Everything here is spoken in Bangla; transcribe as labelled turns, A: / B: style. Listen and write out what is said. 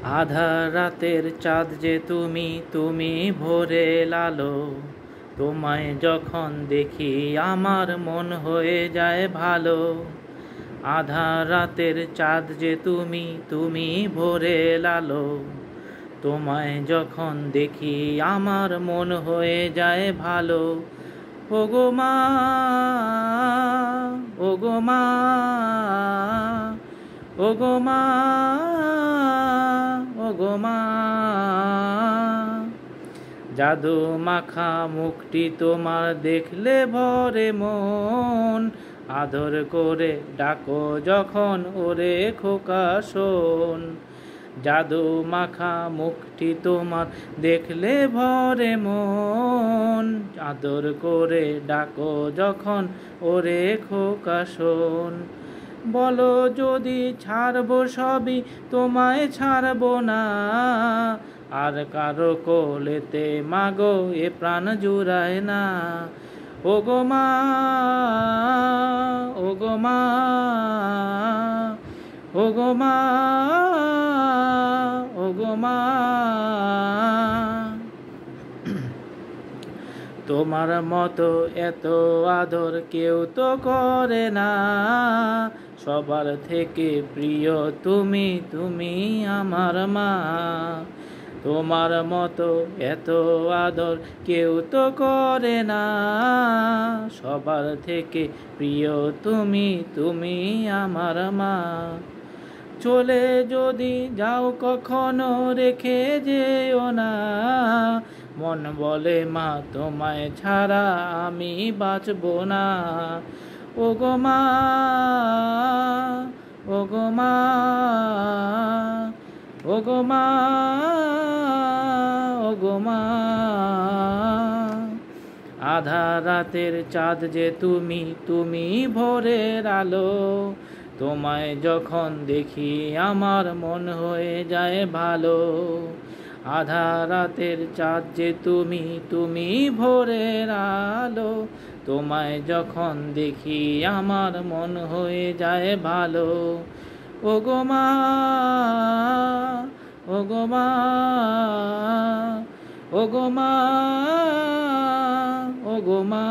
A: আধার রাতের চাঁদ যে তুমি, তুমি ভোরের আলো। তোমায় যখন দেখি আমার মন হয়ে যায় ভালো। আধার রাতের চাঁদ যে তুমি, তুমি ভোরের আলো। তোমায় যখন দেখি আমার মন হয়ে যায় ভালো। ওগো মা, ওগো মা, ওগো মা, ওগো মা। জাদু মাখা মুখটি তোমার দেখলে ভরে মন। আদর করে ডাকো যখন ওরে খোকা শোন। জাদু মাখা মুখটি তোমার দেখলে ভরে মন। আদর করে ডাকো যখন ওরে খোকা শোন। বলো যদি ছাড়বো সবই, তোমায় ছাড়বো না। আর কারো কোলেতে মাগো এ প্রাণ জুড়ায় না। ওগো মা, ওগো মা, ওগো মা, ওগো মা। তোমার মতো এত আদর কেউ তো করে না। সবার থেকে প্রিয় তুমি, তুমি আমার মা। তোমার মতো এত আদর কেউ তো করে না। সবার থেকে প্রিয় তুমি, তুমি আমার মা। চলে যদি যাও কখনো রেখে যেও না। মন বলে মা তোমায় ছাড়া আমি বাঁচবো না। ওগো মা, ওগো মা, ওগো মা, ওগো মা। আধার রাতের চাঁদ যে তুমি, তুমি ভোরের আলো। তোমায় যখন দেখি আমার মন হয়ে যায় ভালো। আধার রাতের চাঁদ যে তুমি, তুমি ভোরের আলো। তোমায় যখন দেখি আমার মন হয়ে যায় ভালো। ওগো মা, ওগো মা, ওগো মা, ওগো মা।